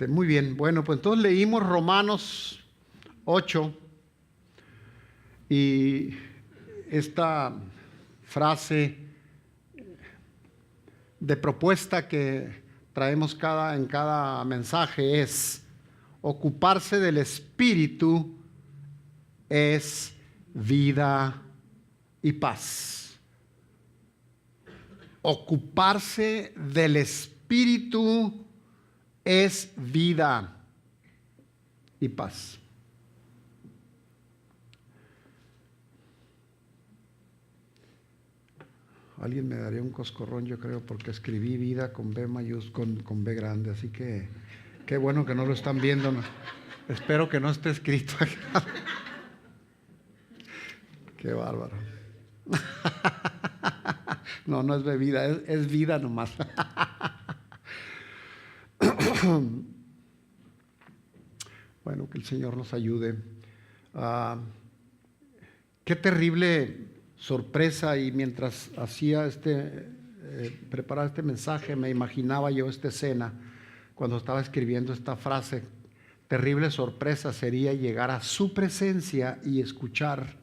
Muy bien, bueno, pues entonces leímos Romanos 8 y esta frase de propuesta que traemos en cada mensaje es: ocuparse del Espíritu es vida y paz. Ocuparse del Espíritu es vida y paz. Alguien me daría un coscorrón, yo creo, porque escribí vida con B mayúscula, con B grande, así que qué bueno que no lo están viendo. No. Espero que no esté escrito acá. Qué bárbaro. No, no es bebida, es vida nomás. Bueno, que el Señor nos ayude. Qué terrible sorpresa, y mientras hacía preparaba este mensaje, me imaginaba yo esta escena cuando estaba escribiendo esta frase. Terrible sorpresa sería llegar a su presencia y escuchar: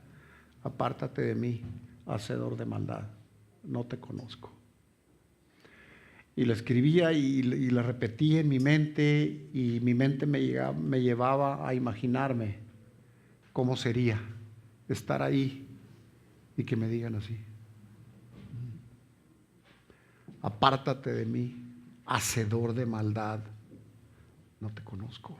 apártate de mí, hacedor de maldad, no te conozco. Y lo escribía y lo repetía en mi mente, y mi mente me llevaba a imaginarme cómo sería estar ahí y que me digan así: apártate de mí, hacedor de maldad, no te conozco.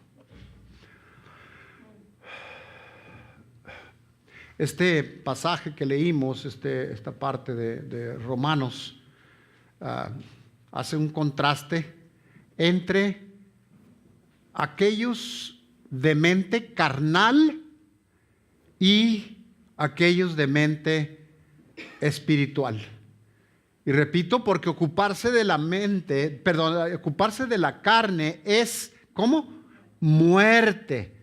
Este pasaje que leímos, esta parte de Romanos, hace un contraste entre aquellos de mente carnal y aquellos de mente espiritual. Y repito, porque ocuparse de la ocuparse de la carne es, ¿cómo? Muerte.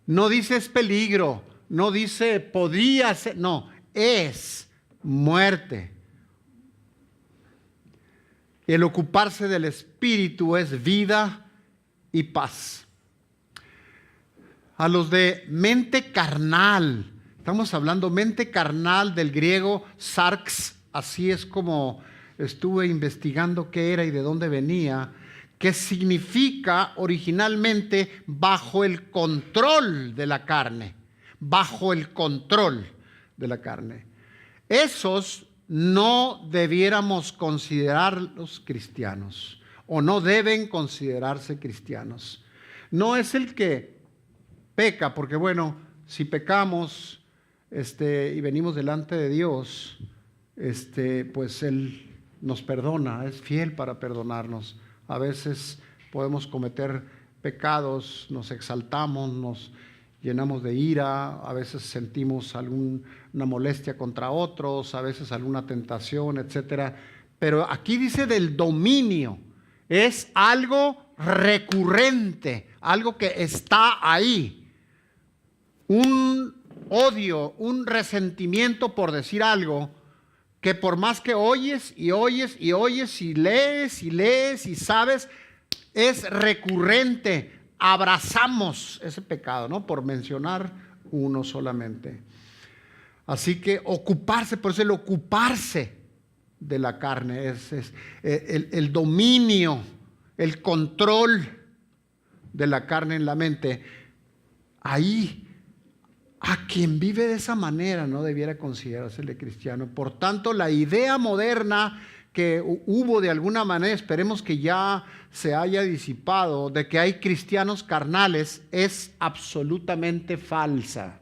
No dice es peligro, no dice podría ser, no, es muerte. El ocuparse del Espíritu es vida y paz. A los de mente carnal, estamos hablando mente carnal, del griego sarx, así es como estuve investigando qué era y de dónde venía, que significa originalmente bajo el control de la carne, bajo el control de la carne. Esos no debiéramos considerarlos cristianos, o no deben considerarse cristianos. No es el que peca, porque bueno, si pecamos y venimos delante de Dios, pues Él nos perdona, es fiel para perdonarnos. A veces podemos cometer pecados, nos exaltamos, nos llenamos de ira, a veces sentimos alguna molestia contra otros, a veces alguna tentación, etcétera. Pero aquí dice del dominio, es algo recurrente, algo que está ahí. Un odio, un resentimiento por decir algo, que por más que oyes y oyes y oyes y lees y lees y sabes, es recurrente. Abrazamos ese pecado, ¿no? Por mencionar uno solamente. Así que ocuparse, por eso el ocuparse de la carne es el dominio, el control de la carne en la mente. Ahí, a quien vive de esa manera no debiera considerársele cristiano. Por tanto, la idea moderna que hubo de alguna manera, esperemos que ya se haya disipado, de que hay cristianos carnales, es absolutamente falsa.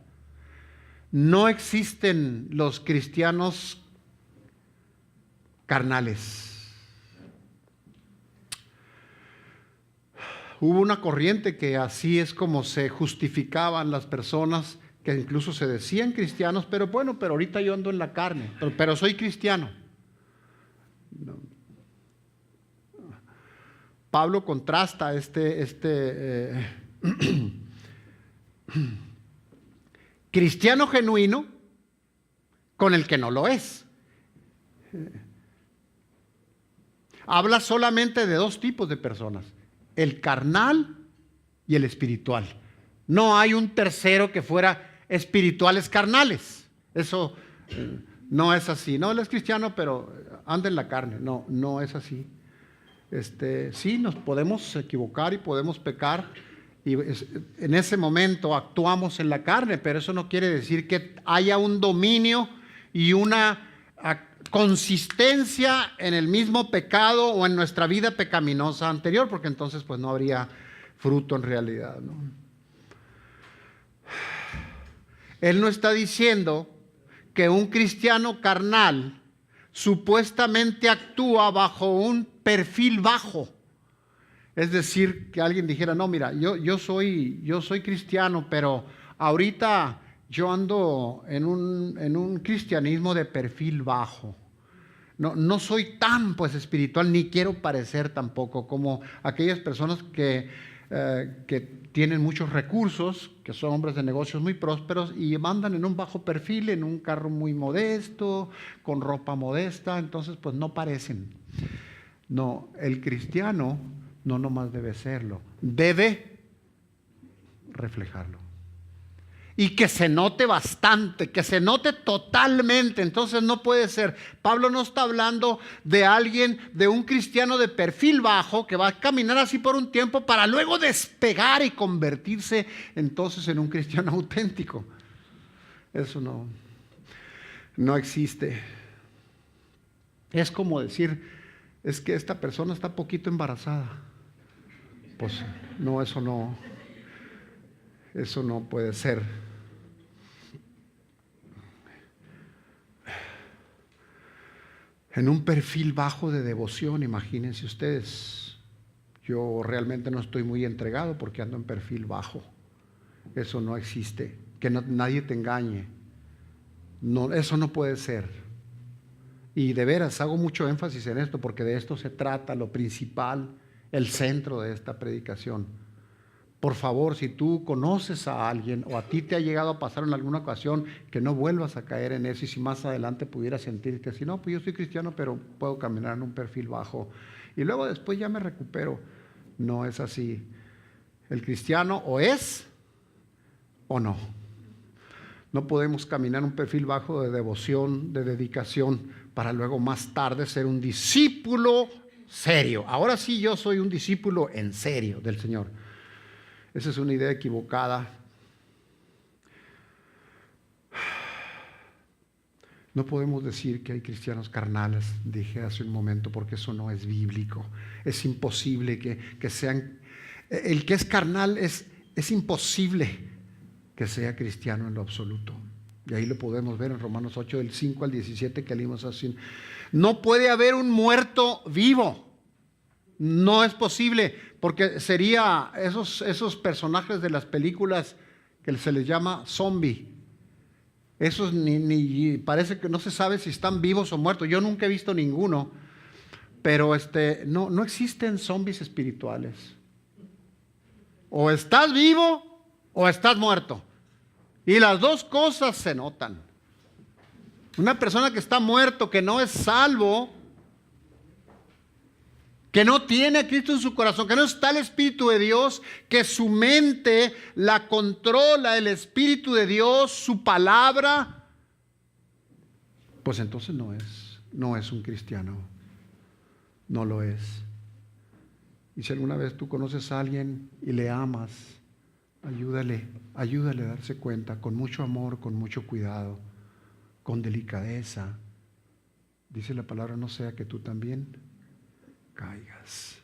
No existen los cristianos carnales. Hubo una corriente que así es como se justificaban las personas que incluso se decían cristianos, pero bueno, pero ahorita yo ando en la carne, pero soy cristiano. No. Pablo contrasta cristiano genuino con el que no lo es. Habla solamente de dos tipos de personas: el carnal y el espiritual. No hay un tercero que fuera espirituales carnales. Eso no es así. No, él es cristiano, pero anda en la carne. No, no es así. Sí, nos podemos equivocar y podemos pecar. Y en ese momento actuamos en la carne, pero eso no quiere decir que haya un dominio y una consistencia en el mismo pecado o en nuestra vida pecaminosa anterior, porque entonces pues no habría fruto en realidad, ¿no? Él no está diciendo que un cristiano carnal supuestamente actúa bajo un perfil bajo. Es decir, que alguien dijera, no, mira, yo soy cristiano, pero ahorita yo ando en un cristianismo de perfil bajo. No soy tan pues espiritual, ni quiero parecer tampoco como aquellas personas que tienen muchos recursos, que son hombres de negocios muy prósperos y andan en un bajo perfil, en un carro muy modesto, con ropa modesta, entonces pues no parecen. No, el cristiano no nomás debe serlo, debe reflejarlo. Y que se note bastante, que se note totalmente. Entonces no puede ser. Pablo no está hablando de alguien, de un cristiano de perfil bajo que va a caminar así por un tiempo para luego despegar y convertirse entonces en un cristiano auténtico. Eso no existe. Es como decir, es que esta persona está poquito embarazada. Pues no, eso no puede ser. En un perfil bajo de devoción, imagínense ustedes. Yo realmente no estoy muy entregado porque ando en perfil bajo. Eso no existe. Que nadie te engañe. No, eso no puede ser. Y de veras hago mucho énfasis en esto porque de esto se trata, lo principal, el centro de esta predicación. Por favor, si tú conoces a alguien o a ti te ha llegado a pasar en alguna ocasión, que no vuelvas a caer en eso y si más adelante pudieras sentirte así, no, pues yo soy cristiano, pero puedo caminar en un perfil bajo y luego después ya me recupero. No es así. El cristiano o es o no. No podemos caminar un perfil bajo de devoción, de dedicación, para luego más tarde ser un discípulo serio. Ahora sí yo soy un discípulo en serio del Señor. Esa es una idea equivocada. No podemos decir que hay cristianos carnales, dije hace un momento, porque eso no es bíblico. Es imposible que sean... El que es carnal es imposible que sea cristiano en lo absoluto. Y ahí lo podemos ver en Romanos 8, del 5 al 17 que leímos así. No puede haber un muerto vivo. No es posible, porque sería esos personajes de las películas que se les llama zombie. Esos ni parece que no se sabe si están vivos o muertos. Yo nunca he visto ninguno, pero no existen zombies espirituales. O estás vivo o estás muerto. Y las dos cosas se notan. Una persona que está muerto, que no es salvo, que no tiene a Cristo en su corazón, que no está el Espíritu de Dios, que su mente la controla el Espíritu de Dios, su palabra, pues entonces no es un cristiano, no lo es. Y si alguna vez tú conoces a alguien y le amas, ayúdale a darse cuenta, con mucho amor, con mucho cuidado, con delicadeza. Dice la palabra, no sea que tú también caigas.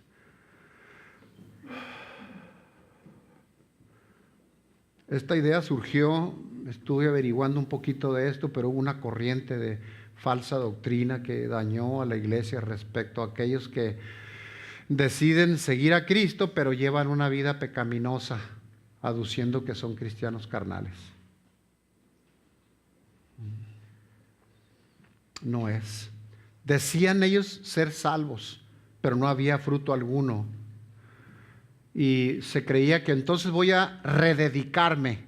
Esta idea surgió, estuve averiguando un poquito de esto, pero hubo una corriente de falsa doctrina que dañó a la iglesia respecto a aquellos que deciden seguir a Cristo, pero llevan una vida pecaminosa, aduciendo que son cristianos carnales. No es. Decían ellos ser salvos, pero no había fruto alguno. Y se creía que entonces voy a rededicarme.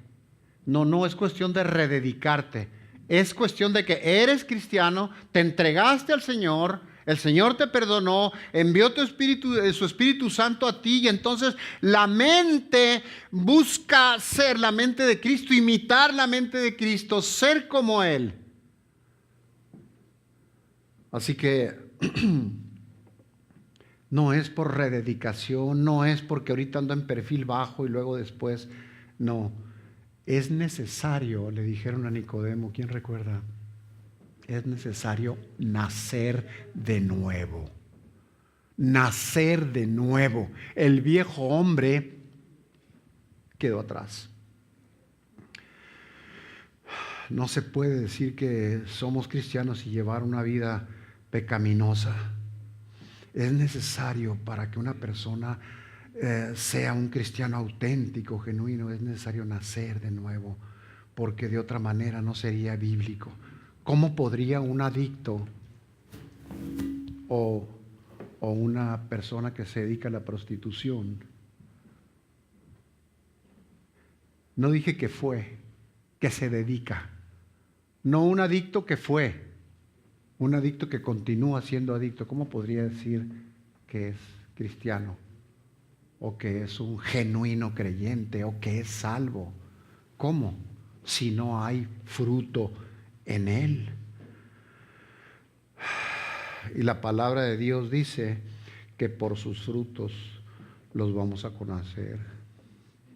No es cuestión de rededicarte. Es cuestión de que eres cristiano, te entregaste al Señor, El Señor te perdonó, envió su Espíritu Santo a ti, y entonces la mente busca ser la mente de Cristo, imitar la mente de Cristo, ser como Él. Así que no es por rededicación, no es porque ahorita ando en perfil bajo y luego después, no. Es necesario, le dijeron a Nicodemo, ¿quién recuerda? Es necesario nacer de nuevo. Nacer de nuevo. El viejo hombre quedó atrás. No se puede decir que somos cristianos y llevar una vida pecaminosa. Es necesario para que una persona sea un cristiano auténtico, genuino, es necesario nacer de nuevo, porque de otra manera no sería bíblico. ¿Cómo podría un adicto o una persona que se dedica a la prostitución? No dije que fue, que se dedica. No un adicto que fue, un adicto que continúa siendo adicto. ¿Cómo podría decir que es cristiano? O que es un genuino creyente, o que es salvo. ¿Cómo? Si no hay fruto en él. Y la palabra de Dios dice que por sus frutos los vamos a conocer.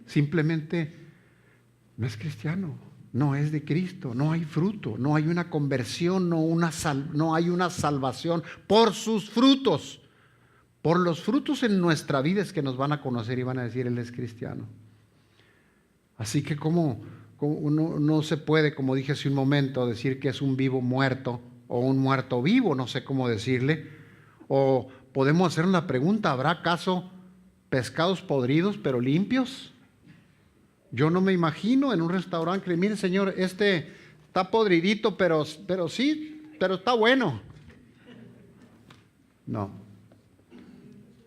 Simplemente no es cristiano, no es de Cristo, no hay fruto, no hay una conversión, no hay una salvación por sus frutos. Por los frutos en nuestra vida es que nos van a conocer y van a decir, él es cristiano. Así que como no se puede, como dije hace un momento, decir que es un vivo muerto o un muerto vivo, no sé cómo decirle. O podemos hacer una pregunta, ¿habrá acaso pescados podridos pero limpios? Yo no me imagino en un restaurante que, mire señor, este está podridito, pero está bueno. No.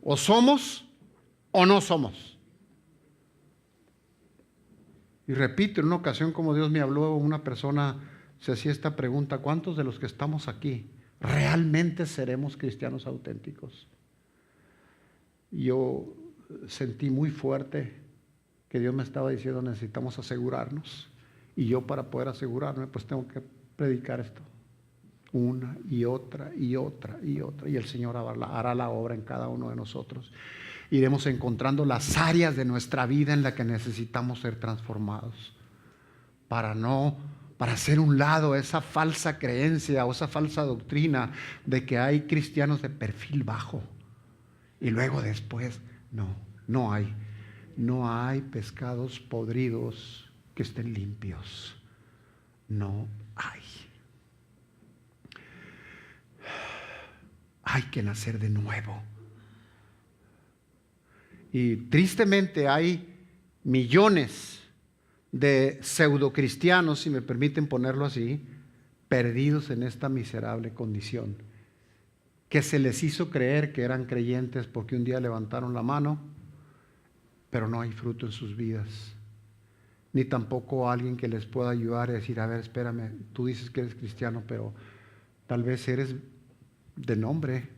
O somos o no somos. Y repito, en una ocasión como Dios me habló, una persona se hacía esta pregunta: ¿cuántos de los que estamos aquí realmente seremos cristianos auténticos? Y yo sentí muy fuerte que Dios me estaba diciendo, necesitamos asegurarnos. Y yo, para poder asegurarme, pues tengo que predicar esto una y otra y otra y otra, y el Señor hará la obra en cada uno de nosotros. Iremos encontrando las áreas de nuestra vida en las que necesitamos ser transformados para hacer un lado esa falsa creencia o esa falsa doctrina de que hay cristianos de perfil bajo y luego después no hay pescados podridos que estén limpios. No hay. Hay que nacer de nuevo. Y tristemente hay millones de pseudocristianos, si me permiten ponerlo así, perdidos en esta miserable condición, que se les hizo creer que eran creyentes porque un día levantaron la mano, pero no hay fruto en sus vidas, ni tampoco alguien que les pueda ayudar y decir, a ver, espérame, tú dices que eres cristiano, pero tal vez eres de nombre,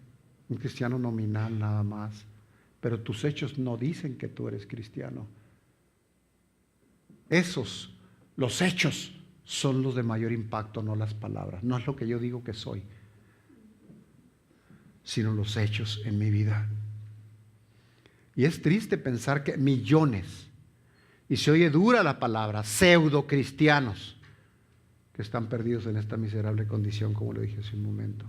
un cristiano nominal nada más, pero tus hechos no dicen que tú eres cristiano. Los hechos son los de mayor impacto, no las palabras. No es lo que yo digo que soy, sino los hechos en mi vida. Y es triste pensar que millones, y se oye dura la palabra, pseudo cristianos, que están perdidos en esta miserable condición, como le dije hace un momento.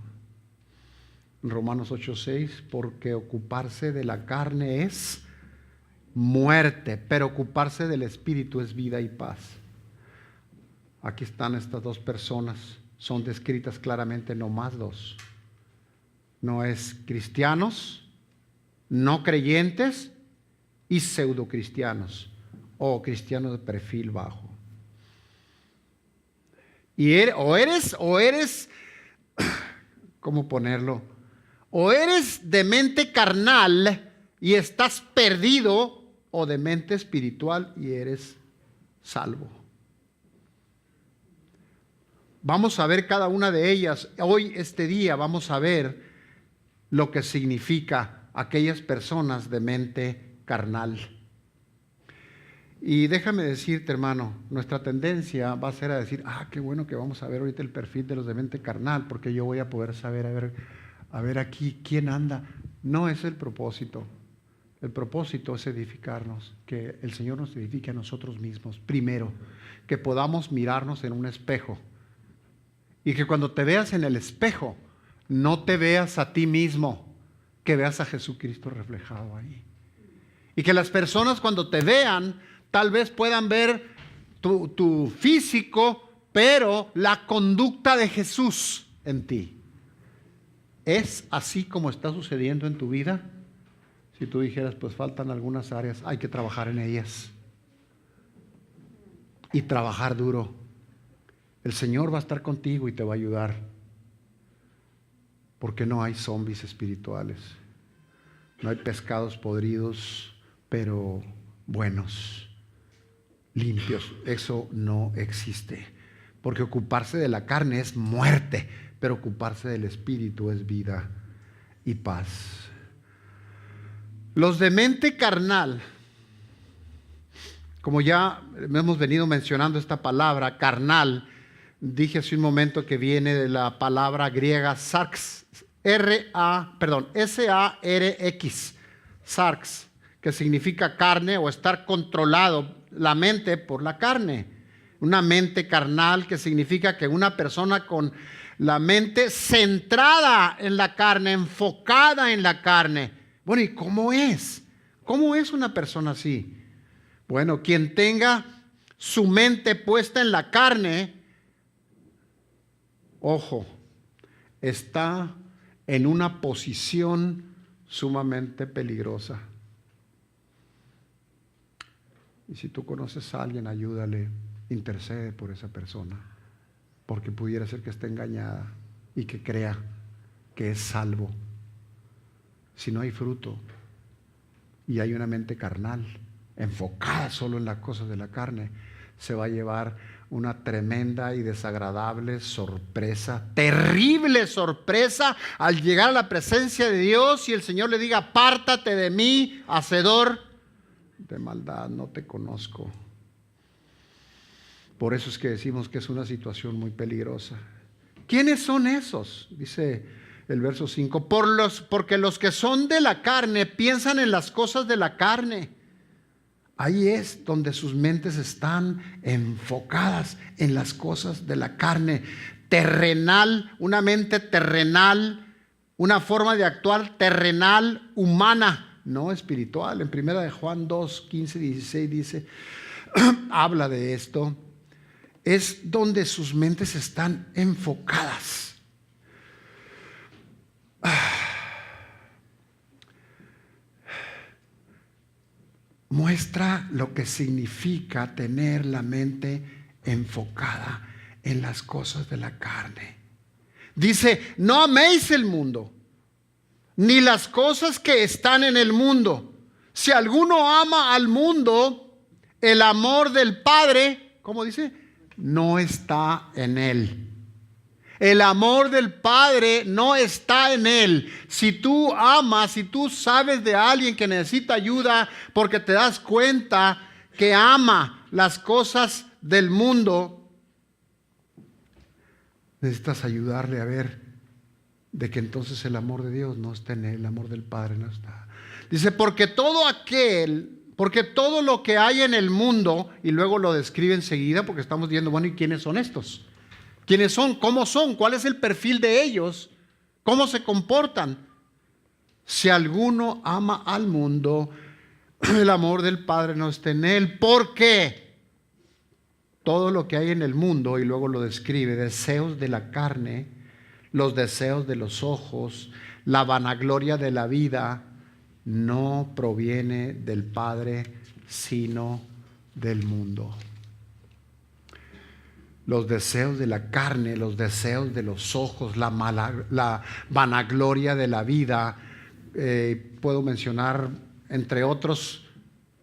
Romanos 8:6, porque ocuparse de la carne es muerte, pero ocuparse del Espíritu es vida y paz. Aquí están estas dos personas, son descritas claramente, no más dos. No es cristianos, no creyentes y pseudocristianos o cristianos de perfil bajo. Y o eres, ¿cómo ponerlo? O eres de mente carnal y estás perdido, o de mente espiritual y eres salvo. Vamos a ver cada una de ellas. Hoy, este día, vamos a ver lo que significa aquellas personas de mente carnal. Y déjame decirte, hermano, nuestra tendencia va a ser a decir, qué bueno que vamos a ver ahorita el perfil de los de mente carnal, porque yo voy a poder saber, a ver aquí quién anda. No es el propósito. El propósito es edificarnos, que el Señor nos edifique a nosotros mismos. Primero, que podamos mirarnos en un espejo. Y que cuando te veas en el espejo, no te veas a ti mismo, que veas a Jesucristo reflejado ahí. Y que las personas cuando te vean, tal vez puedan ver tu físico, pero la conducta de Jesús en ti. ¿Es así como está sucediendo en tu vida? Si tú dijeras, pues faltan algunas áreas, hay que trabajar en ellas. Y trabajar duro. El Señor va a estar contigo y te va a ayudar. Porque no hay zombies espirituales. No hay pescados podridos, pero buenos, limpios. Eso no existe. Porque ocuparse de la carne es muerte, pero ocuparse del espíritu es vida y paz. Los de mente carnal, como ya hemos venido mencionando esta palabra, carnal, dije hace un momento que viene de la palabra griega sarx, S-A-R-X, sarx, que significa carne o estar controlado la mente por la carne. Una mente carnal que significa que una persona con la mente centrada en la carne, enfocada en la carne. Bueno, ¿y cómo es? ¿Cómo es una persona así? Bueno, quien tenga su mente puesta en la carne, ojo, está en una posición sumamente peligrosa. Y si tú conoces a alguien, ayúdale, intercede por esa persona, porque pudiera ser que esté engañada y que crea que es salvo. Si no hay fruto y hay una mente carnal, enfocada solo en las cosas de la carne, se va a llevar una tremenda y desagradable sorpresa, terrible sorpresa, al llegar a la presencia de Dios y el Señor le diga, apártate de mí, hacedor de maldad, no te conozco. Por eso es que decimos que es una situación muy peligrosa. ¿Quiénes son esos? Dice el verso 5, porque los que son de la carne piensan en las cosas de la carne. Ahí es donde sus mentes están enfocadas en las cosas de la carne. Terrenal, una mente terrenal, una forma de actuar terrenal, humana, no espiritual. En primera de Juan 2, 15, 16 dice, habla de esto. Es donde sus mentes están enfocadas. Muestra lo que significa tener la mente enfocada en las cosas de la carne. Dice, no améis el mundo, ni las cosas que están en el mundo. Si alguno ama al mundo, el amor del Padre, ¿cómo dice? No está en él. El amor del Padre no está en él. Si tú amas, si tú sabes de alguien que necesita ayuda porque te das cuenta que ama las cosas del mundo, necesitas ayudarle a ver de que entonces el amor de Dios no está en él, el amor del Padre no está. Dice, porque todo lo que hay en el mundo, y luego lo describe enseguida porque estamos diciendo, bueno, ¿y quiénes son estos? ¿Quiénes son? ¿Cómo son? ¿Cuál es el perfil de ellos? ¿Cómo se comportan? Si alguno ama al mundo, el amor del Padre no está en él. ¿Por qué? Todo lo que hay en el mundo, y luego lo describe, deseos de la carne, los deseos de los ojos, la vanagloria de la vida, no proviene del Padre, sino del mundo. Los deseos de la carne, los deseos de los ojos, la vanagloria de la vida, puedo mencionar entre otros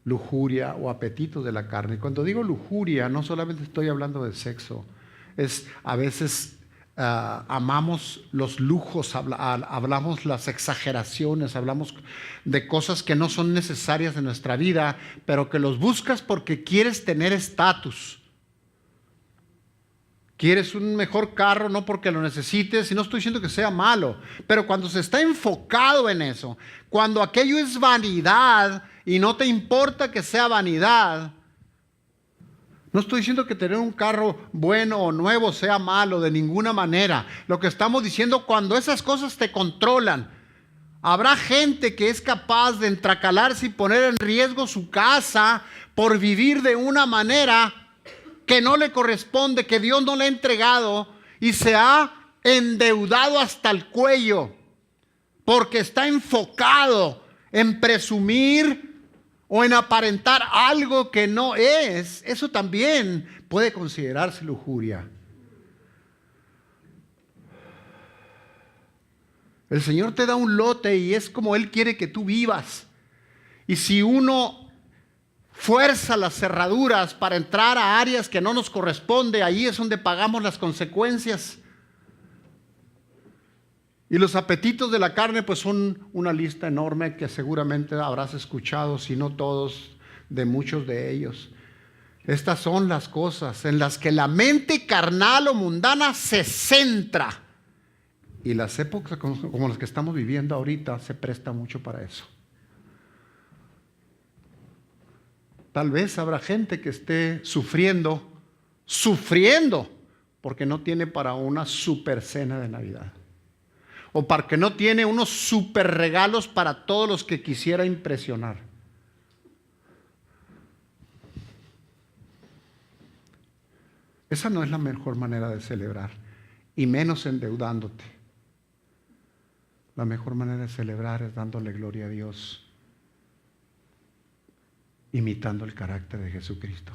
lujuria o apetitos de la carne. Cuando digo lujuria, no solamente estoy hablando de sexo, es a veces amamos los lujos, hablamos las exageraciones, hablamos de cosas que no son necesarias en nuestra vida, pero que los buscas porque quieres tener estatus. Quieres un mejor carro, no porque lo necesites, y no estoy diciendo que sea malo, pero cuando se está enfocado en eso, cuando aquello es vanidad y no te importa que sea vanidad. No estoy diciendo que tener un carro bueno o nuevo sea malo de ninguna manera. Lo que estamos diciendo, cuando esas cosas te controlan, habrá gente que es capaz de entracalarse y poner en riesgo su casa por vivir de una manera que no le corresponde, que Dios no le ha entregado, y se ha endeudado hasta el cuello porque está enfocado en presumir o en aparentar algo que no es. Eso también puede considerarse lujuria. El Señor te da un lote y es como Él quiere que tú vivas. Y si uno fuerza las cerraduras para entrar a áreas que no nos corresponde, ahí es donde pagamos las consecuencias. Y los apetitos de la carne pues son una lista enorme que seguramente habrás escuchado, si no todos, de muchos de ellos. Estas son las cosas en las que la mente carnal o mundana se centra. Y las épocas como las que estamos viviendo ahorita se presta mucho para eso. Tal vez habrá gente que esté sufriendo, porque no tiene para una super cena de Navidad. O porque no tiene unos super regalos para todos los que quisiera impresionar. Esa no es la mejor manera de celebrar, y menos endeudándote. La mejor manera de celebrar es dándole gloria a Dios, imitando el carácter de Jesucristo.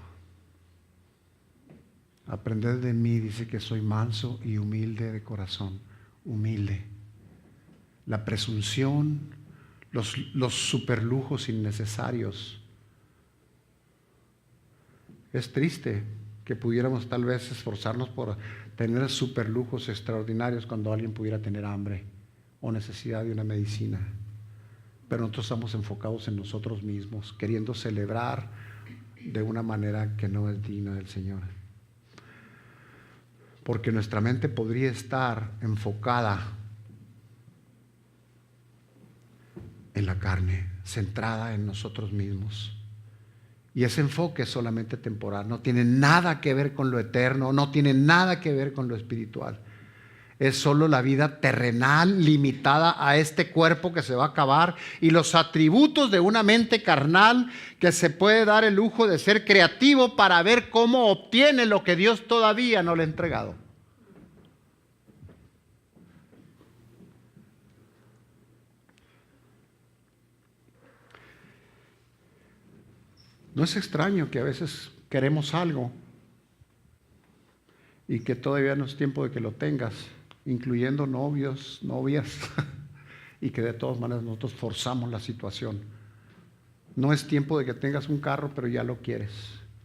Aprended de mí, dice que soy manso y humilde de corazón. Humilde. La presunción, los superlujos innecesarios. Es triste que pudiéramos tal vez esforzarnos por tener superlujos extraordinarios cuando alguien pudiera tener hambre o necesidad de una medicina. Pero nosotros estamos enfocados en nosotros mismos, queriendo celebrar de una manera que no es digna del Señor. Porque nuestra mente podría estar enfocada en la carne, centrada en nosotros mismos. Y ese enfoque es solamente temporal, no tiene nada que ver con lo eterno, no tiene nada que ver con lo espiritual. Es solo la vida terrenal limitada a este cuerpo que se va a acabar y los atributos de una mente carnal que se puede dar el lujo de ser creativo para ver cómo obtiene lo que Dios todavía no le ha entregado. No es extraño que a veces queremos algo y que todavía no es tiempo de que lo tengas, incluyendo novios, novias, y que de todas maneras nosotros forzamos la situación. No es tiempo de que tengas un carro, pero ya lo quieres.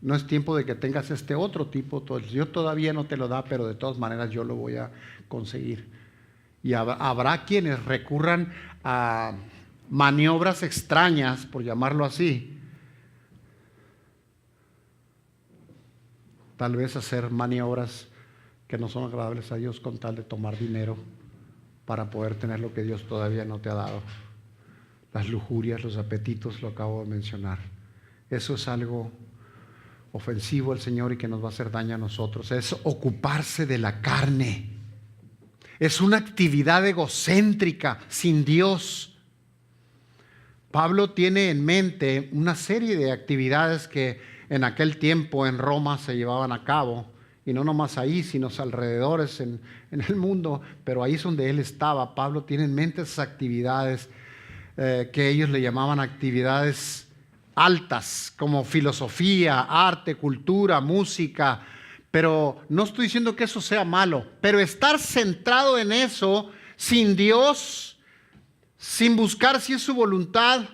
No es tiempo de que tengas este otro tipo, yo todavía no te lo da, pero de todas maneras yo lo voy a conseguir. Y habrá quienes recurran a maniobras extrañas, por llamarlo así. Tal vez hacer maniobras que no son agradables a Dios con tal de tomar dinero para poder tener lo que Dios todavía no te ha dado. Las lujurias, los apetitos, lo acabo de mencionar. Eso es algo ofensivo al Señor y que nos va a hacer daño a nosotros. Es ocuparse de la carne. Es una actividad egocéntrica, sin Dios. Pablo tiene en mente una serie de actividades que en aquel tiempo en Roma se llevaban a cabo, y no nomás ahí, sino alrededores en el mundo, pero ahí es donde él estaba. Pablo tiene en mente esas actividades que ellos le llamaban actividades altas, como filosofía, arte, cultura, música, pero no estoy diciendo que eso sea malo, pero estar centrado en eso, sin Dios, sin buscar si es su voluntad,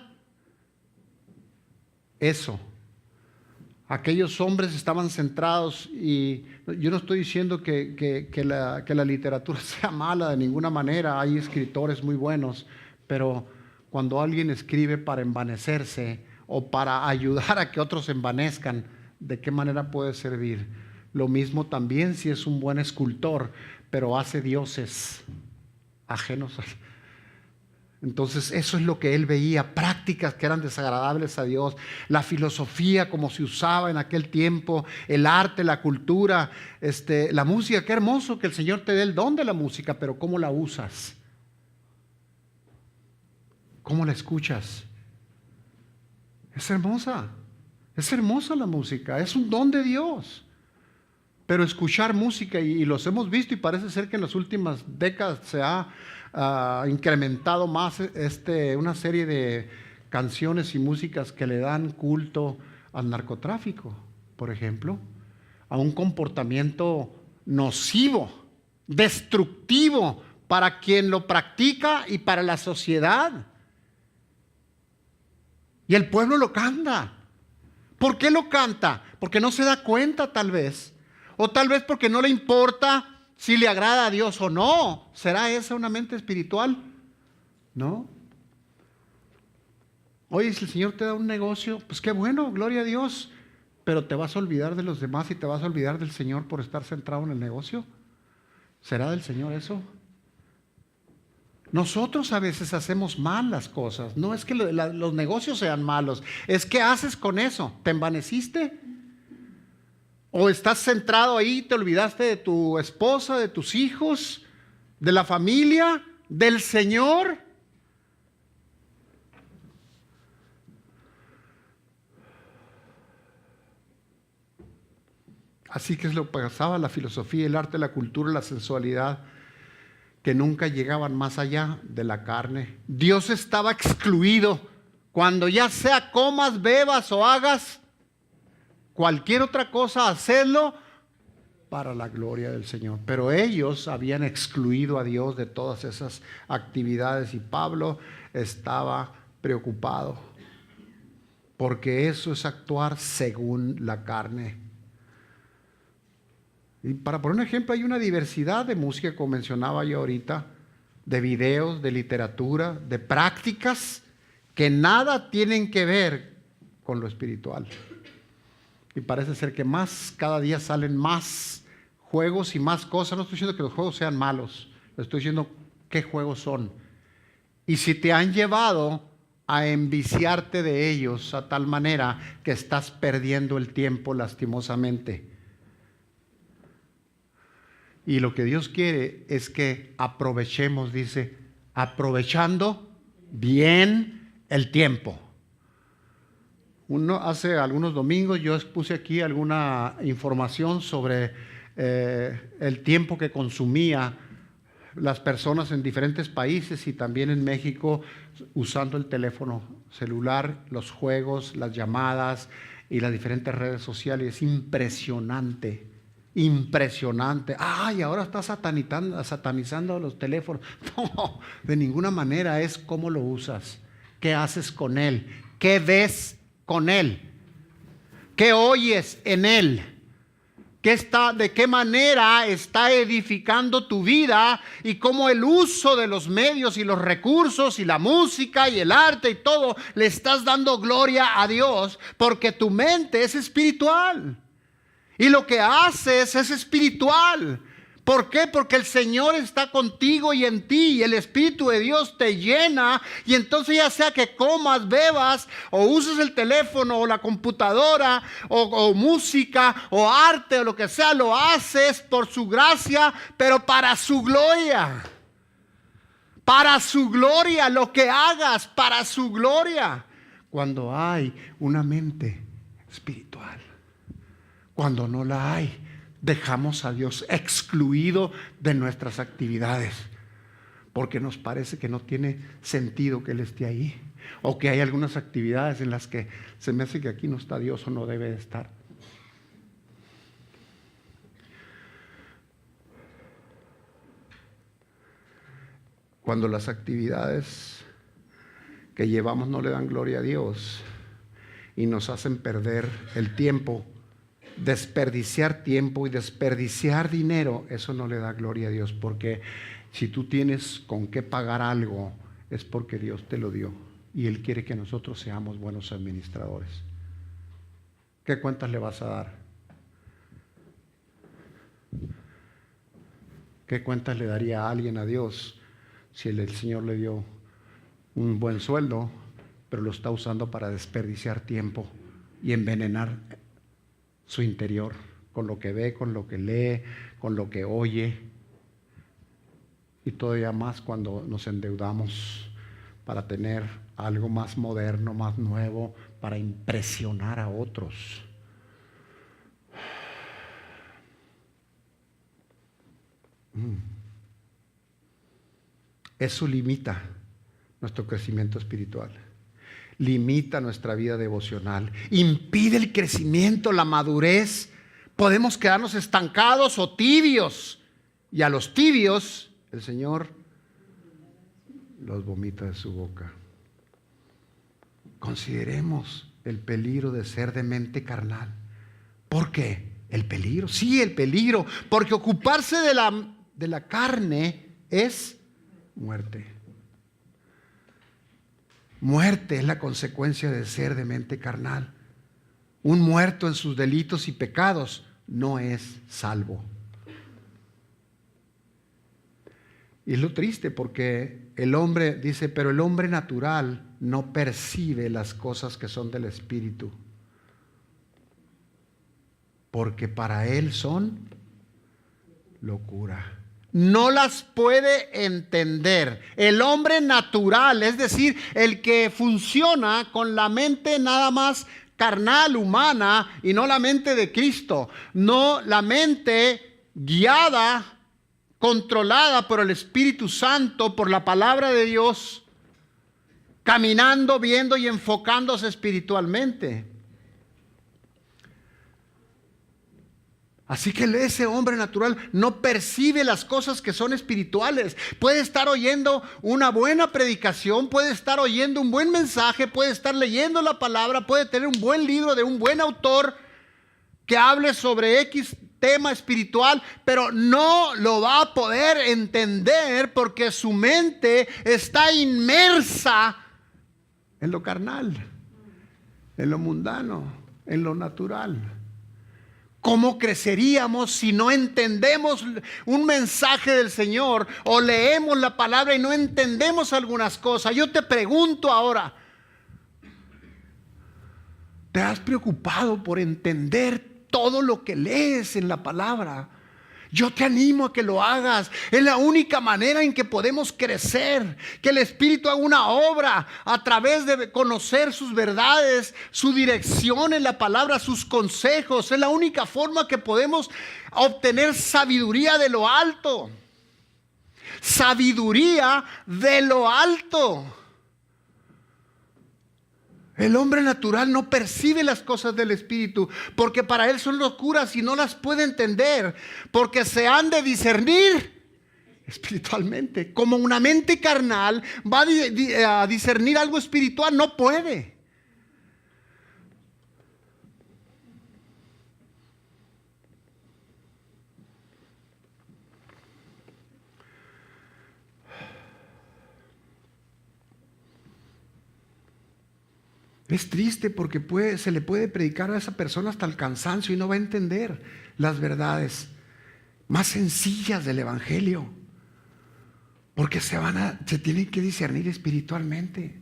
eso Aquellos hombres estaban centrados, y yo no estoy diciendo que la literatura sea mala de ninguna manera, hay escritores muy buenos, pero cuando alguien escribe para envanecerse o para ayudar a que otros se envanezcan, ¿de qué manera puede servir? Lo mismo también si es un buen escultor, pero hace dioses ajenos a... Entonces eso es lo que él veía, prácticas que eran desagradables a Dios, la filosofía como se usaba en aquel tiempo, el arte, la cultura, la música. Qué hermoso que el Señor te dé el don de la música, pero ¿cómo la usas? ¿Cómo la escuchas? Es hermosa la música, es un don de Dios. Pero escuchar música, y los hemos visto, y parece ser que en las últimas décadas se ha incrementado más una serie de canciones y músicas que le dan culto al narcotráfico, por ejemplo, a un comportamiento nocivo, destructivo para quien lo practica y para la sociedad. Y el pueblo lo canta. ¿Por qué lo canta? Porque no se da cuenta, tal vez. O tal vez porque no le importa si le agrada a Dios o no. ¿Será esa una mente espiritual? No. Oye, si el Señor te da un negocio, pues qué bueno, gloria a Dios. Pero te vas a olvidar de los demás y te vas a olvidar del Señor por estar centrado en el negocio. ¿Será del Señor eso? Nosotros a veces hacemos mal las cosas. No es que los negocios sean malos, es que haces con eso. ¿Te envaneciste? ¿O estás centrado ahí, te olvidaste de tu esposa, de tus hijos, de la familia, del Señor? Así que es lo que pasaba, la filosofía, el arte, la cultura, la sensualidad, que nunca llegaban más allá de la carne. Dios estaba excluido. Cuando ya sea comas, bebas o hagas cualquier otra cosa, hacedlo para la gloria del Señor. Pero ellos habían excluido a Dios de todas esas actividades, y Pablo estaba preocupado, porque eso es actuar según la carne. Y para poner un ejemplo, hay una diversidad de música, como mencionaba yo ahorita, de videos, de literatura, de prácticas que nada tienen que ver con lo espiritual. Y parece ser que cada día salen más juegos y más cosas. No estoy diciendo que los juegos sean malos, estoy diciendo qué juegos son. Y si te han llevado a enviciarte de ellos a tal manera que estás perdiendo el tiempo lastimosamente. Y lo que Dios quiere es que aprovechemos, dice, aprovechando bien el tiempo. Hace algunos domingos yo expuse aquí alguna información sobre el tiempo que consumía las personas en diferentes países y también en México usando el teléfono celular, los juegos, las llamadas y las diferentes redes sociales. Es impresionante, impresionante. ¡Ay, ahora está satanizando los teléfonos! No, de ninguna manera. Es cómo lo usas, qué haces con él, qué ves con él, qué oyes en él, de qué manera está edificando tu vida, y cómo el uso de los medios y los recursos y la música y el arte y todo le estás dando gloria a Dios, porque tu mente es espiritual y lo que haces es espiritual. ¿Por qué? Porque el Señor está contigo y en ti, y el Espíritu de Dios te llena, y entonces ya sea que comas, bebas, o uses el teléfono o la computadora, o música o arte o lo que sea, lo haces por su gracia, pero para su gloria. Para su gloria, lo que hagas para su gloria. Cuando hay una mente espiritual, cuando no la hay, dejamos a Dios excluido de nuestras actividades, porque nos parece que no tiene sentido que Él esté ahí, o que hay algunas actividades en las que se me hace que aquí no está Dios o no debe de estar. Cuando las actividades que llevamos no le dan gloria a Dios, y nos hacen perder el tiempo, desperdiciar tiempo y desperdiciar dinero. Eso no le da gloria a Dios, porque si tú tienes con qué pagar algo, es porque Dios te lo dio y Él quiere que nosotros seamos buenos administradores. ¿Qué cuentas le vas a dar? ¿Qué cuentas le daría a alguien a Dios si el Señor le dio un buen sueldo, pero lo está usando para desperdiciar tiempo y envenenar su interior con lo que ve, con lo que lee, con lo que oye? Y todavía más cuando nos endeudamos para tener algo más moderno, más nuevo, para impresionar a otros. Eso limita nuestro crecimiento espiritual, limita nuestra vida devocional, impide el crecimiento, la madurez. Podemos quedarnos estancados o tibios, y a los tibios el Señor los vomita de su boca. Consideremos el peligro de ser de mente carnal. ¿Por qué? El peligro, sí, el peligro, porque ocuparse de la carne es muerte. Muerte es la consecuencia de ser de mente carnal. Un muerto en sus delitos y pecados no es salvo. Y es lo triste, porque el hombre dice, pero el hombre natural no percibe las cosas que son del Espíritu, porque para él son locura. No las puede entender. El hombre natural, es decir, el que funciona con la mente nada más carnal, humana, y no la mente de Cristo, no la mente guiada, controlada por el Espíritu Santo, por la palabra de Dios, caminando, viendo y enfocándose espiritualmente. Así que ese hombre natural no percibe las cosas que son espirituales. Puede estar oyendo una buena predicación, puede estar oyendo un buen mensaje, puede estar leyendo la palabra, puede tener un buen libro de un buen autor que hable sobre X tema espiritual, pero no lo va a poder entender porque su mente está inmersa en lo carnal, en lo mundano, en lo natural. ¿Cómo creceríamos si no entendemos un mensaje del Señor o leemos la palabra y no entendemos algunas cosas? Yo te pregunto ahora, ¿te has preocupado por entender todo lo que lees en la palabra? Yo te animo a que lo hagas. Es la única manera en que podemos crecer. Que el Espíritu haga una obra a través de conocer sus verdades, su dirección en la palabra, sus consejos. Es la única forma que podemos obtener sabiduría de lo alto. Sabiduría de lo alto. El hombre natural no percibe las cosas del Espíritu porque para él son locuras y no las puede entender, porque se han de discernir espiritualmente. Como una mente carnal va a discernir algo espiritual, no puede. Es triste porque se le puede predicar a esa persona hasta el cansancio y no va a entender las verdades más sencillas del Evangelio, porque se tienen que discernir espiritualmente.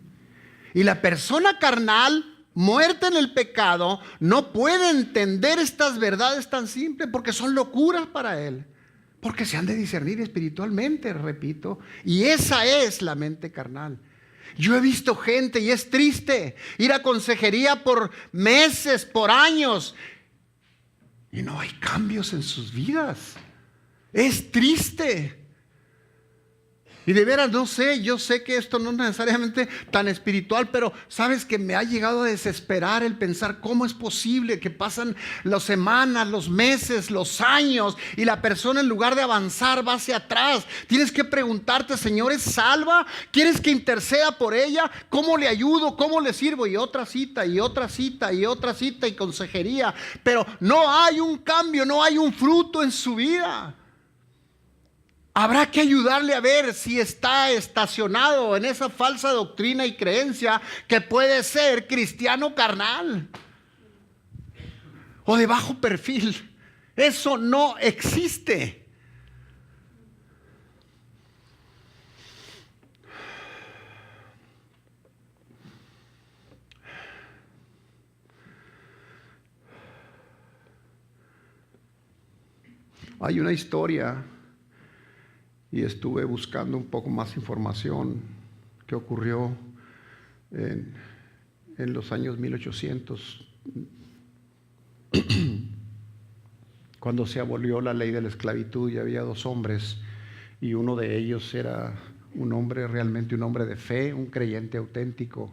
Y la persona carnal, muerta en el pecado, no puede entender estas verdades tan simples porque son locuras para él, porque se han de discernir espiritualmente, repito, y esa es la mente carnal. Yo he visto gente, y es triste, ir a consejería por meses, por años, y no hay cambios en sus vidas. Es triste. Y de veras, no sé, yo sé que esto no es necesariamente tan espiritual, pero sabes que me ha llegado a desesperar el pensar cómo es posible que pasan las semanas, los meses, los años y la persona en lugar de avanzar va hacia atrás. Tienes que preguntarte, Señor, ¿es salva? ¿Quieres que interceda por ella? ¿Cómo le ayudo? ¿Cómo le sirvo? Y otra cita, y otra cita, y otra cita y consejería. Pero no hay un cambio, no hay un fruto en su vida. Habrá que ayudarle a ver si está estacionado en esa falsa doctrina y creencia que puede ser cristiano carnal o de bajo perfil. Eso no existe. Hay una historia, y estuve buscando un poco más información, que ocurrió en los años 1800, cuando se abolió la ley de la esclavitud, y había dos hombres, y uno de ellos era un hombre, realmente un hombre de fe, un creyente auténtico,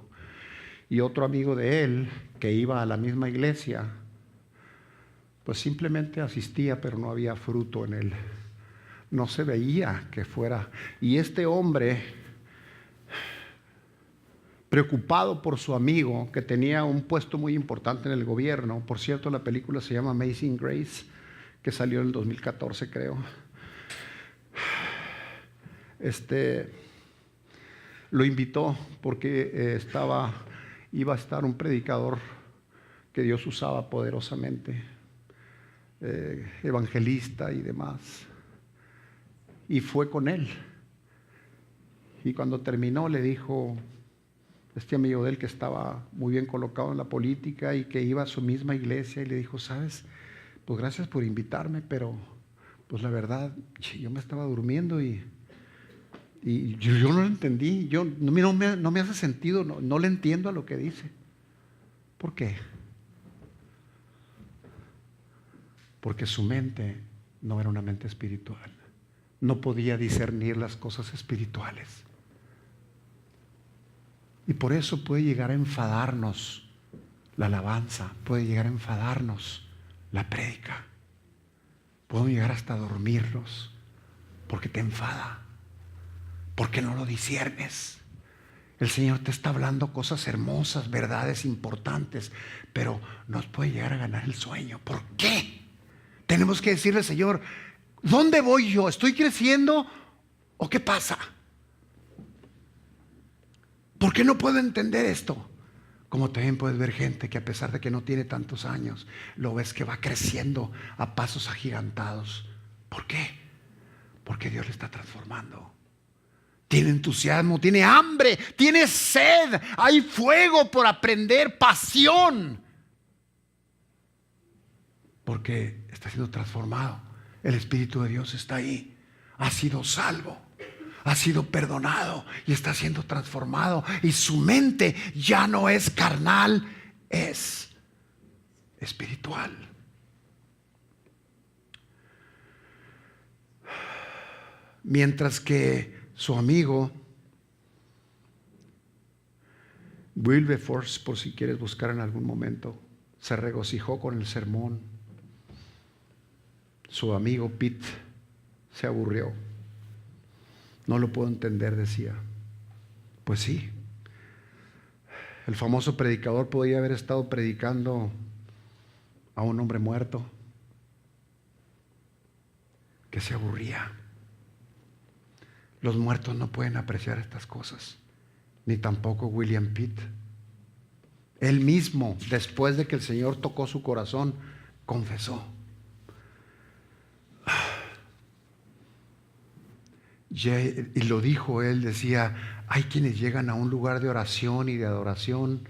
y otro amigo de él, que iba a la misma iglesia, pues simplemente asistía, pero no había fruto en él. No se veía que fuera. Y este hombre, preocupado por su amigo, que tenía un puesto muy importante en el gobierno. Por cierto, la película se llama Amazing Grace, que salió en el 2014, creo. Lo invitó porque iba a estar un predicador que Dios usaba poderosamente, evangelista y demás. Y fue con él. Y cuando terminó le dijo, este amigo de él que estaba muy bien colocado en la política y que iba a su misma iglesia, y le dijo, ¿sabes? Pues gracias por invitarme, pero pues la verdad, yo me estaba durmiendo y yo no lo entendí. No me hace sentido, no le entiendo a lo que dice. ¿Por qué? Porque su mente no era una mente espiritual. No podía discernir las cosas espirituales. Y por eso puede llegar a enfadarnos la alabanza, puede llegar a enfadarnos la prédica. Puedo llegar hasta dormirnos porque te enfada, porque no lo disciernes. El Señor te está hablando cosas hermosas, verdades importantes, pero nos puede llegar a ganar el sueño. ¿Por qué? Tenemos que decirle, Señor, ¿dónde voy yo? ¿Estoy creciendo o qué pasa? ¿Por qué no puedo entender esto? Como también puedes ver gente que a pesar de que no tiene tantos años, lo ves que va creciendo a pasos agigantados. ¿Por qué? Porque Dios le está transformando. Tiene entusiasmo, tiene hambre, tiene sed, hay fuego por aprender, pasión. Porque está siendo transformado. El Espíritu de Dios está ahí. Ha sido salvo, ha sido perdonado y está siendo transformado. Y su mente ya no es carnal, es espiritual. Mientras que su amigo Wilberforce, por si quieres buscar en algún momento, se regocijó con el sermón. Su amigo Pete se aburrió. No lo puedo entender, decía. Pues sí. El famoso predicador podía haber estado predicando a un hombre muerto que se aburría. Los muertos no pueden apreciar estas cosas, ni tampoco William Pitt. Él mismo, después de que el Señor tocó su corazón, confesó. Y lo dijo él, decía, hay quienes llegan a un lugar de oración y de adoración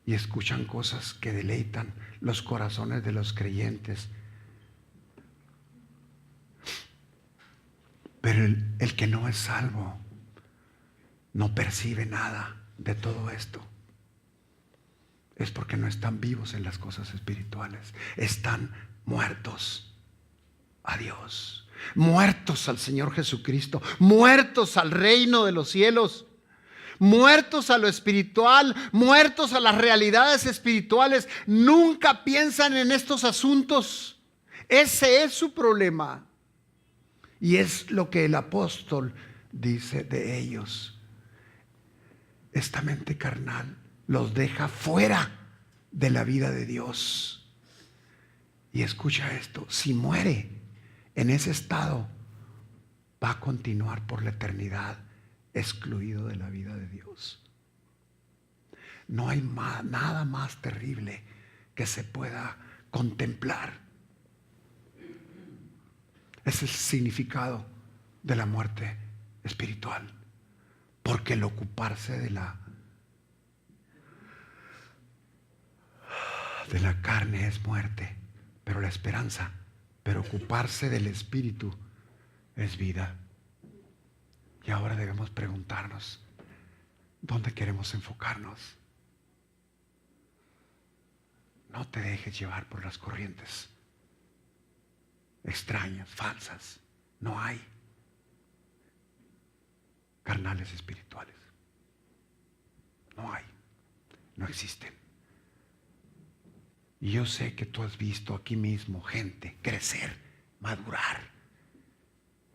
y escuchan cosas que deleitan los corazones de los creyentes. Pero el que no es salvo no percibe nada de todo esto. Es porque no están vivos en las cosas espirituales. Están muertos a Dios. muertos al Señor Jesucristo, muertos al reino de los cielos, muertos a lo espiritual, muertos a las realidades espirituales. Nunca piensan en estos asuntos. Ese es su problema. Y es lo que el apóstol dice de ellos. Esta mente carnal los deja fuera de la vida de Dios. Y escucha esto, si muere en ese estado, va a continuar por la eternidad excluido de la vida de Dios. No hay nada más terrible que se pueda contemplar. Es el significado de la muerte espiritual. Porque el ocuparse de la carne es muerte, pero la esperanza, pero ocuparse del espíritu es vida. Y ahora debemos preguntarnos, ¿dónde queremos enfocarnos? No te dejes llevar por las corrientes extrañas, falsas. No hay carnales espirituales. No hay, no existen. Y yo sé que tú has visto aquí mismo gente crecer, madurar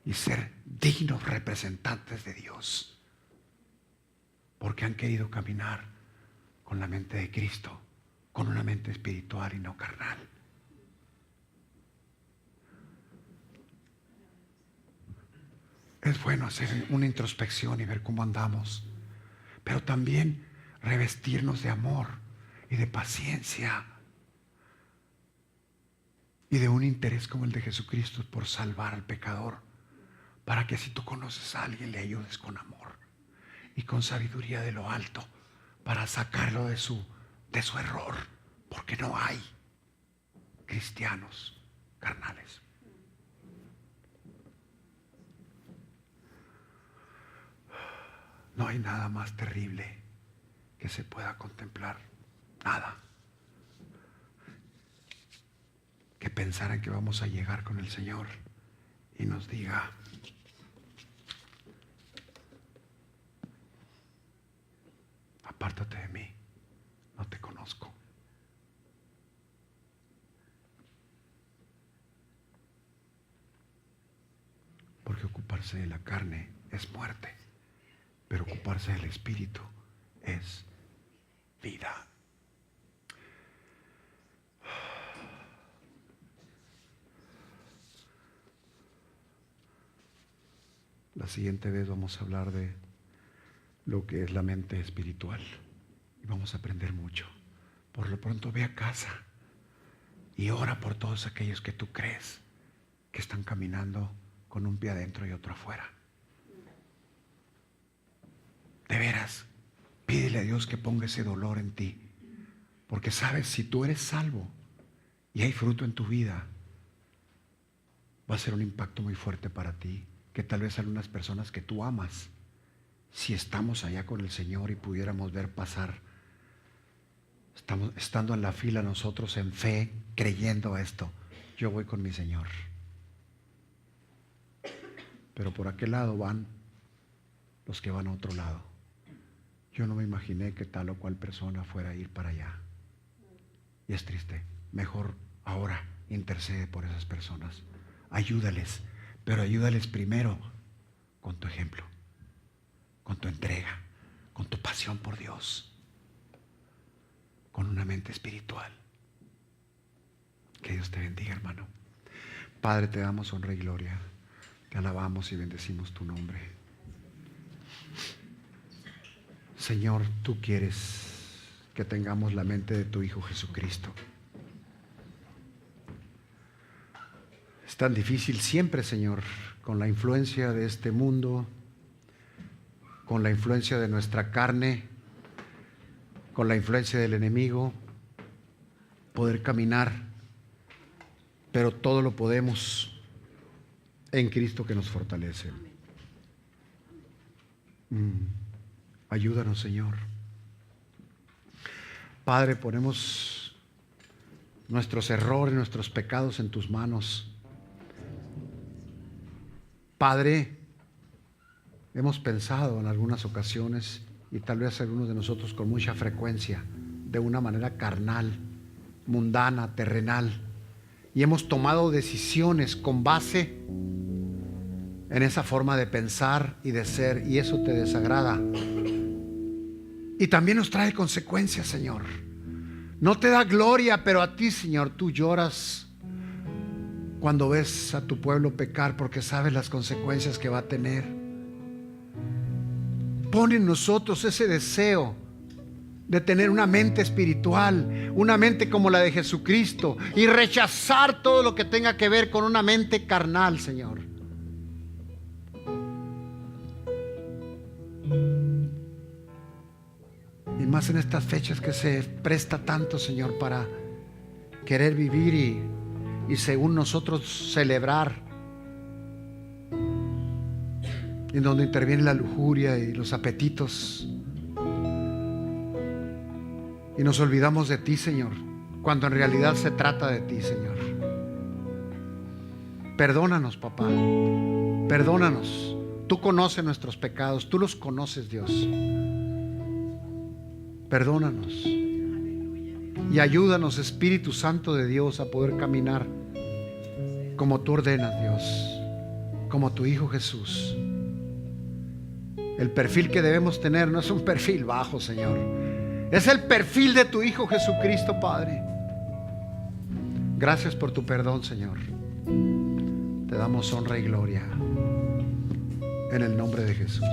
y ser dignos representantes de Dios, porque han querido caminar con la mente de Cristo, con una mente espiritual y no carnal. Es bueno hacer una introspección y ver cómo andamos, pero también revestirnos de amor y de paciencia y de un interés como el de Jesucristo por salvar al pecador, para que si tú conoces a alguien le ayudes con amor y con sabiduría de lo alto para sacarlo de su error, porque no hay cristianos carnales. No hay nada más terrible que se pueda contemplar, nada, que pensar en que vamos a llegar con el Señor y nos diga: apártate de mí, no te conozco. Porque ocuparse de la carne es muerte, pero ocuparse del espíritu es vida. La siguiente vez vamos a hablar de lo que es la mente espiritual y vamos a aprender mucho. Por lo pronto ve a casa y ora por todos aquellos que tú crees que están caminando con un pie adentro y otro afuera. De veras, pídele a Dios que ponga ese dolor en ti, porque sabes, si tú eres salvo y hay fruto en tu vida, va a ser un impacto muy fuerte para ti, que tal vez algunas personas que tú amas, si estamos allá con el Señor y pudiéramos ver pasar, estando en la fila nosotros en fe, creyendo esto, yo voy con mi Señor. Pero por aquel lado van los que van a otro lado. Yo no me imaginé que tal o cual persona fuera a ir para allá. Y es triste. Mejor ahora intercede por esas personas. Ayúdales, pero ayúdales primero con tu ejemplo, con tu entrega, con tu pasión por Dios, con una mente espiritual. Que Dios te bendiga, hermano. Padre, te damos honra y gloria. Te alabamos y bendecimos tu nombre. Señor, tú quieres que tengamos la mente de tu Hijo Jesucristo. Es tan difícil siempre, Señor, con la influencia de este mundo, con la influencia de nuestra carne, con la influencia del enemigo, poder caminar, pero todo lo podemos en Cristo que nos fortalece. Ayúdanos, Señor. Padre, ponemos nuestros errores, nuestros pecados en tus manos. Padre, hemos pensado en algunas ocasiones, y tal vez algunos de nosotros con mucha frecuencia, de una manera carnal, mundana, terrenal, y hemos tomado decisiones con base en esa forma de pensar y de ser, y eso te desagrada. Y también nos trae consecuencias, Señor. No te da gloria, pero a ti, Señor, tú lloras cuando ves a tu pueblo pecar, porque sabes las consecuencias que va a tener. Pon en nosotros ese deseo de tener una mente espiritual, una mente como la de Jesucristo, y rechazar todo lo que tenga que ver con una mente carnal, Señor. Y más en estas fechas que se presta tanto, Señor, para querer vivir y según nosotros celebrar, en donde interviene la lujuria y los apetitos, y nos olvidamos de ti, Señor, cuando en realidad se trata de ti, Señor. Perdónanos, papá, perdónanos. Tú conoces nuestros pecados, tú los conoces, Dios. Perdónanos y ayúdanos, Espíritu Santo de Dios, a poder caminar como tú ordenas, Dios, como tu Hijo Jesús. El perfil que debemos tener no es un perfil bajo, Señor, es el perfil de tu Hijo Jesucristo, Padre. Gracias por tu perdón, Señor. Te damos honra y gloria en el nombre de Jesús.